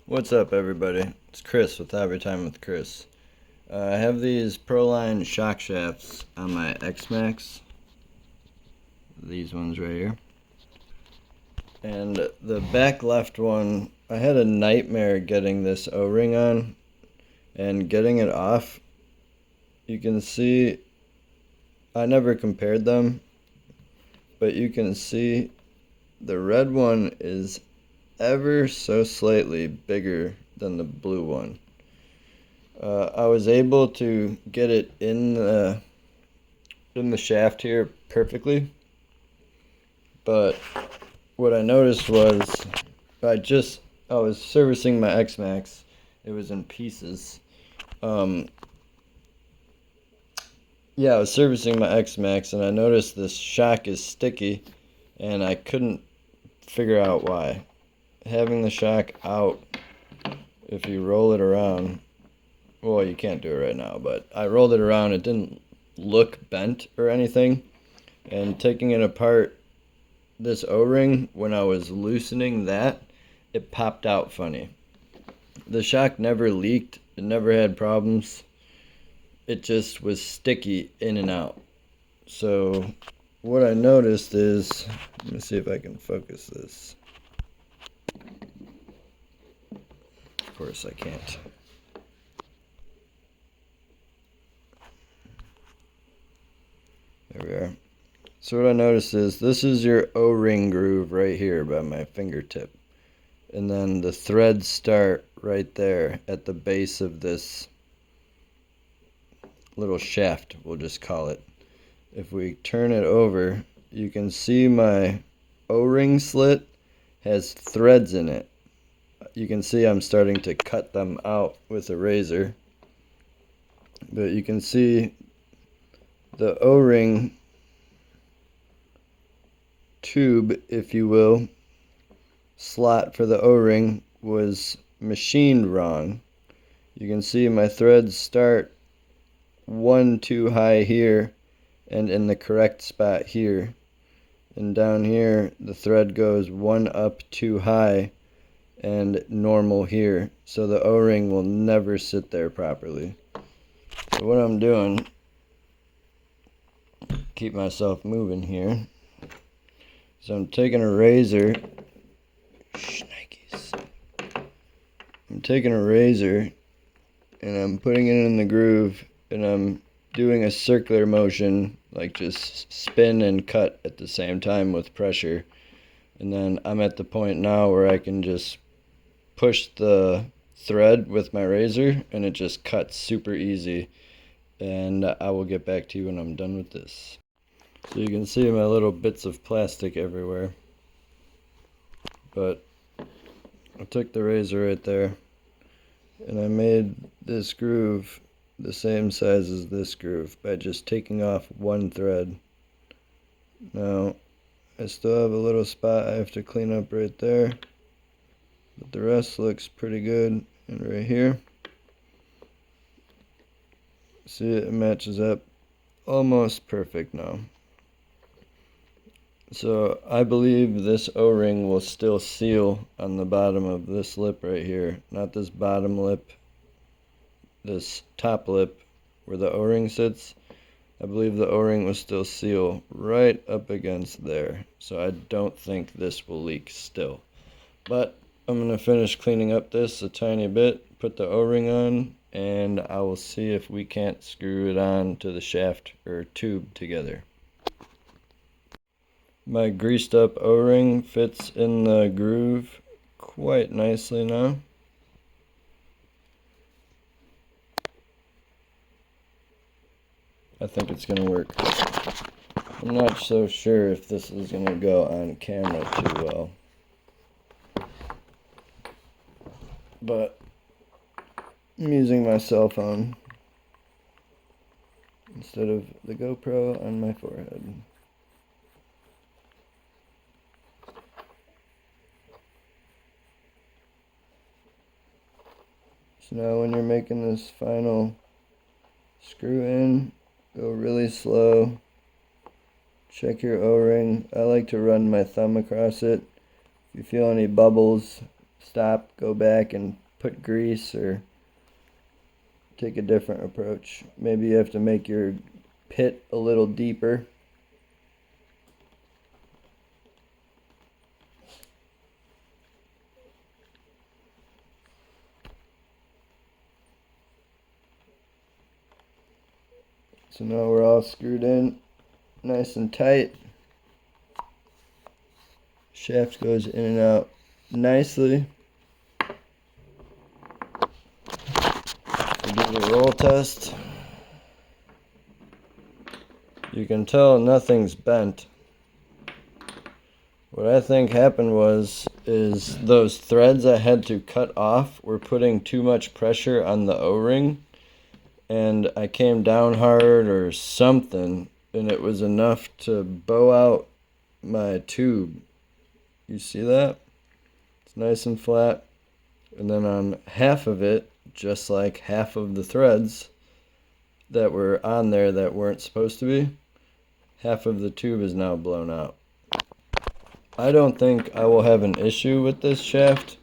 What's up, everybody? It's Chris with Every Time with Chris. I have these Proline shock shafts on my X-Maxx. These ones right here. And the back left one, I had a nightmare getting this O-ring on and getting it off. You can see, I never compared them, but you can see the red one is ever so slightly bigger than the blue one. I was able to get it in the shaft here perfectly, but what I noticed was I was servicing my X-Maxx. It was in pieces. Yeah, I was servicing my X-Maxx and I noticed this shock is sticky and I couldn't figure out why. Having the shock out, if you roll it around, well, you can't do it right now, but I rolled it around. It didn't look bent or anything. And taking it apart, this O-ring, when I was loosening that, it popped out funny. The shock never leaked. It never had problems. It just was sticky in and out. So what I noticed is, let me see if I can focus this. Of course I can't. There we are. So what I noticed is this is your O-ring groove right here by my fingertip. And then the threads start right there at the base of this little shaft, we'll just call it. If we turn it over, you can see my O-ring slit has threads in it. You can see I'm starting to cut them out with a razor. But you can see the O-ring tube, if you will, slot for the O-ring was machined wrong. You can see my threads start one too high here and in the correct spot here, and down here the thread goes one up too high and normal here, so the O-ring will never sit there properly. So what I'm doing, keep myself moving here, so I'm taking a razor. I'm taking a razor and I'm putting it in the groove and I'm doing a circular motion, like just spin and cut at the same time with pressure. And then I'm at the point now where I can just push the thread with my razor and it just cuts super easy. And I will get back to you when I'm done with this. So you can see my little bits of plastic everywhere. But I took the razor right there and I made this groove the same size as this groove by just taking off one thread. Now I still have a little spot I have to clean up right there, but the rest looks pretty good. And right here, see, it matches up almost perfect now. So I believe this O-ring will still seal on the bottom of this lip right here. Not this bottom lip, this top lip where the O-ring sits. I believe the O-ring will still seal right up against there. So I don't think this will leak still. But I'm going to finish cleaning up this a tiny bit, put the O-ring on, and I will see if we can't screw it on to the shaft or tube together. My greased up O-ring fits in the groove quite nicely now. I think it's gonna work. I'm not so sure if this is gonna go on camera too well, but I'm using my cell phone instead of the GoPro on my forehead. So now when you're making this final screw in, go really slow. Check your O-ring. I like to run my thumb across it. If you feel any bubbles, stop, go back and put grease, or take a different approach. Maybe you have to make your pit a little deeper. So now we're all screwed in nice and tight. Shaft goes in and out nicely. We'll do the roll test. You can tell nothing's bent. What I think happened is those threads I had to cut off were putting too much pressure on the O-ring, and I came down hard or something, and it was enough to bow out my tube. You see that? It's nice and flat. And then on half of it, just like half of the threads that were on there that weren't supposed to be, half of the tube is now blown out. I don't think I will have an issue with this shaft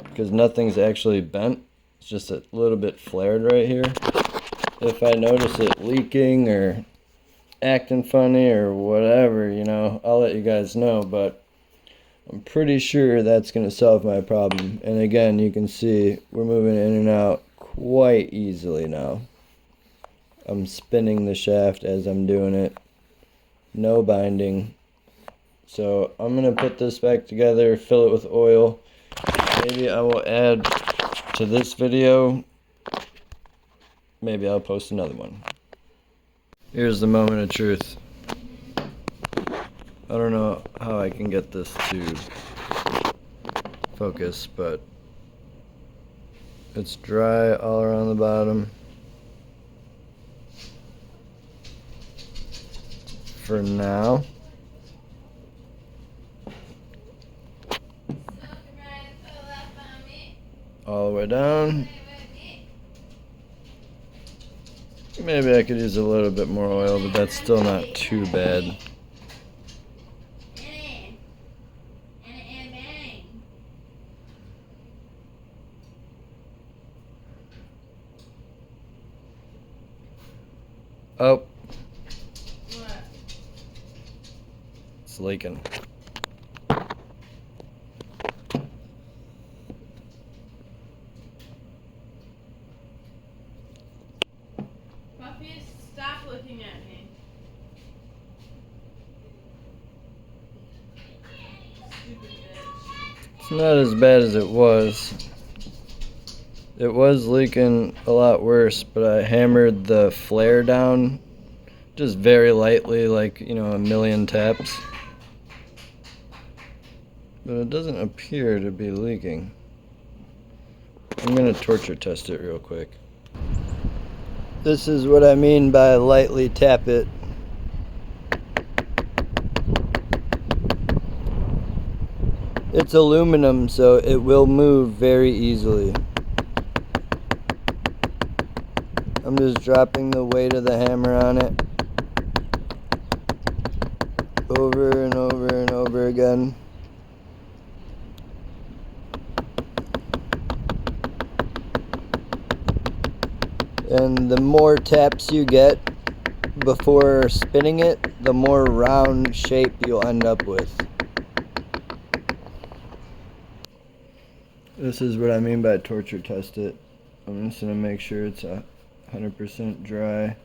because nothing's actually bent. It's just a little bit flared right here. If I notice it leaking or acting funny or whatever, you know, I'll let you guys know, but I'm pretty sure that's going to solve my problem. And again, you can see we're moving in and out quite easily now. I'm spinning the shaft as I'm doing it. No binding. So I'm going to put this back together, fill it with oil. Maybe I will add to this video. Maybe I'll post another one. Here's the moment of truth. I don't know how I can get this to focus, but it's dry all around the bottom. For now. All the way down. Maybe I could use a little bit more oil, but that's still not too bad. Oh. What? It's leaking. Puffy, stop looking at me. Stupid bitch. It's not as bad as it was. It was leaking a lot worse, but I hammered the flare down just very lightly, like, you know, a million taps. But it doesn't appear to be leaking. I'm gonna torture test it real quick. This is what I mean by lightly tap it. It's aluminum, so it will move very easily. I'm just dropping the weight of the hammer on it over and over and over again. And the more taps you get before spinning it, the more round shape you'll end up with. This is what I mean by torture test it. I'm just gonna make sure it's 100% dry.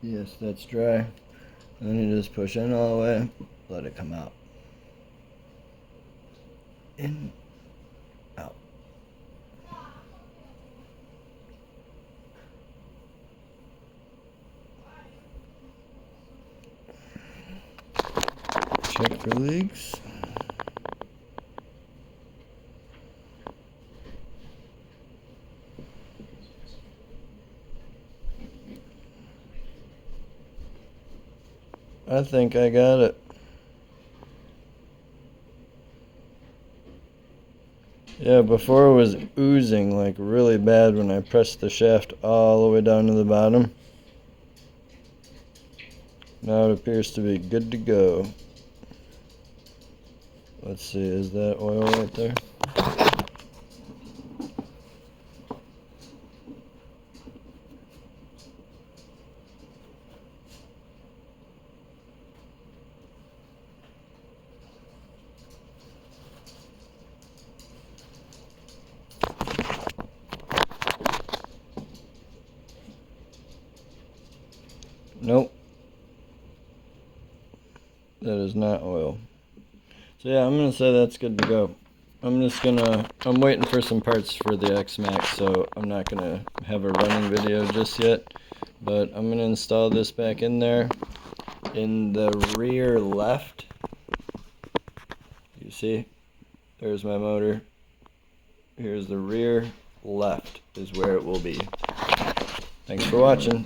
Yes, that's dry. And then you just push in all the way, let it come out. In, out. Check for leaks. I think I got it. Yeah, before it was oozing like really bad when I pressed the shaft all the way down to the bottom. Now it appears to be good to go. Let's see, is that oil right there? Nope. That is not oil. So yeah, I'm gonna say that's good to go. I'm waiting for some parts for the X-Maxx, so I'm not gonna have a running video just yet. But I'm gonna install this back in there. In the rear left, you see, there's my motor. Here's the rear left is where it will be. Thanks for watching.